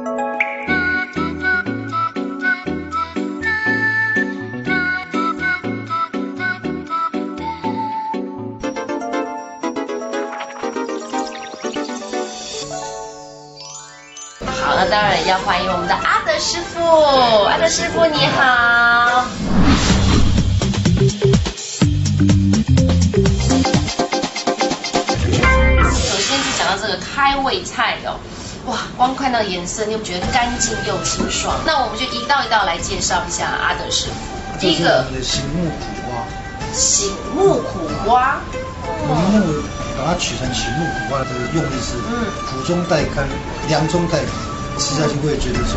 好，那当然要欢迎我们的阿德师傅。阿德师傅你好。首先就讲到这个开胃菜哦，哇，光看到颜色你就觉得干净又清爽。那我们就一道一道来介绍一下阿德师傅。第一个，醒目苦瓜。醒目苦瓜。我们认为把它取成醒目苦瓜的用意是苦中带甘，凉中带苦。吃下去会觉得说，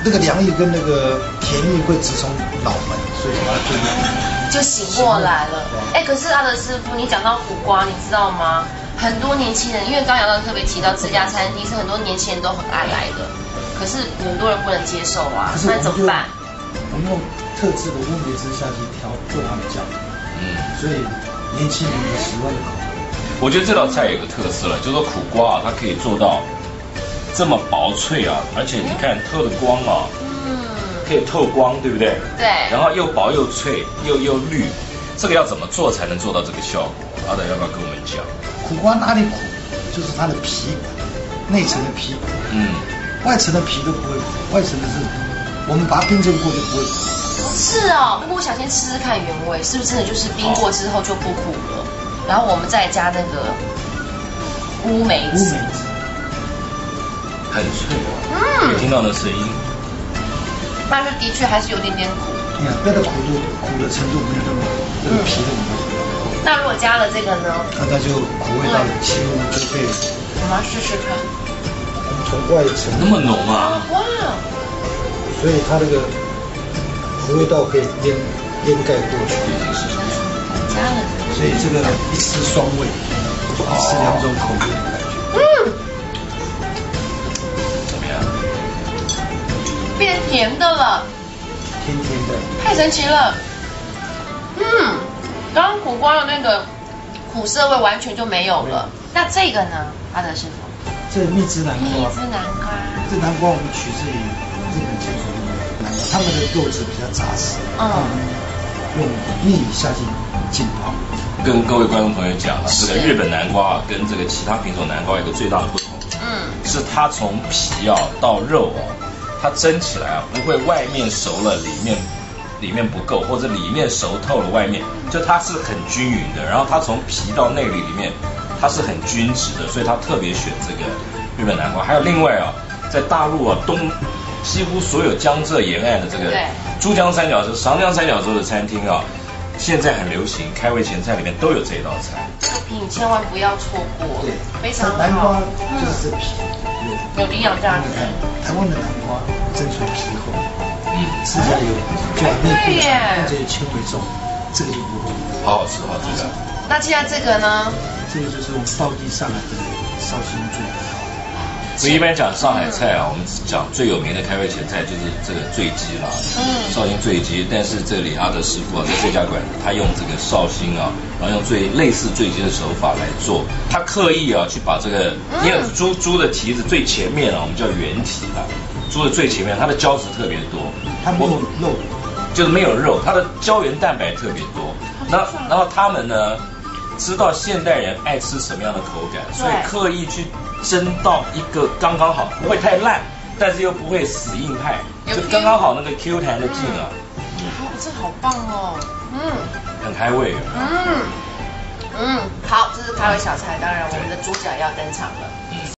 那个凉意跟那个甜意会直冲脑门，所以它就醒过来了。哎，可是阿德师傅，你讲到苦瓜，你知道吗？很多年轻人，因为刚刚特别提到这家餐厅是很多年轻人都很爱来的，可是很多人不能接受啊，那怎么办？我们用特制的乌梅汁下去调，做它的酱。所以年轻人喜欢的口味。我觉得这道菜有个特色了，就是说苦瓜它可以做到这么薄脆啊，而且你看透的光啊，可以透光，对不对？对。然后又薄又脆又绿，这个要怎么做才能做到这个效果？阿德要不要跟我们讲？苦瓜哪里苦？就是它的皮苦，内层的皮苦。外层的皮都不会苦，外层的是我们把它冰镇过就不会苦。是哦，不过我想先吃吃看原味，是不是真的就是冰过之后就不苦了？然后我们再加那个乌梅汁。很脆可以听到那声音。但是的确还是有点点苦。你看，它的苦的程度没有那么这个皮的那么厚。那如果加了这个呢？那就苦味道几乎就可以。我们要试试看。我们从外层那么浓啊！哇！所以它这个苦味道可以掩盖过去。加了。所以这个一吃双味，一吃两种口味的感觉。变甜的了，甜甜的，太神奇了。刚刚苦瓜的那个苦涩味完全就没有了。那这个呢，阿德师傅？这蜜汁南瓜。蜜汁南瓜。这南瓜我们取自于日本建筑的南瓜，他们的豆子比较扎实，用蜜下去浸泡。跟各位观众朋友讲啊，这个日本南瓜跟这个其他品种南瓜有个最大的不同，是它从皮到肉它蒸起来不会外面熟了里面不够，或者里面熟透了外面，就它是很均匀的。然后它从皮到内里面，它是很均质的，所以它特别选这个日本南瓜。还有另外在大陆几乎所有江浙沿岸的这个珠江三角洲、长江三角洲的餐厅现在很流行，开胃前菜里面都有这道菜。这个皮你千万不要错过，非常好。南瓜就是这皮有营养价值。台湾的南瓜蒸出皮厚，吃起来有就内部而且纤维重，这个就不会。好好吃，好吃的。那现在这个呢？这个就是我们道地上来的绍兴醉。所以一般讲上海菜我们讲最有名的开胃前菜就是这个醉鸡啦，绍兴醉鸡。但是这里阿德师傅在这家馆子，他用这个绍兴然后用最类似醉鸡的手法来做，他刻意去把这个，因为猪的蹄子最前面我们叫原蹄猪的最前面，它的胶质特别多，它没有肉，就是没有肉，它的胶原蛋白特别多。然后他们呢，知道现代人爱吃什么样的口感，所以刻意去蒸到一个刚刚好，不会太烂，但是又不会死硬派，就刚刚好那个 Q 弹的劲这好棒哦，很开胃。好，这是开胃小菜，当然我们的主角要登场了。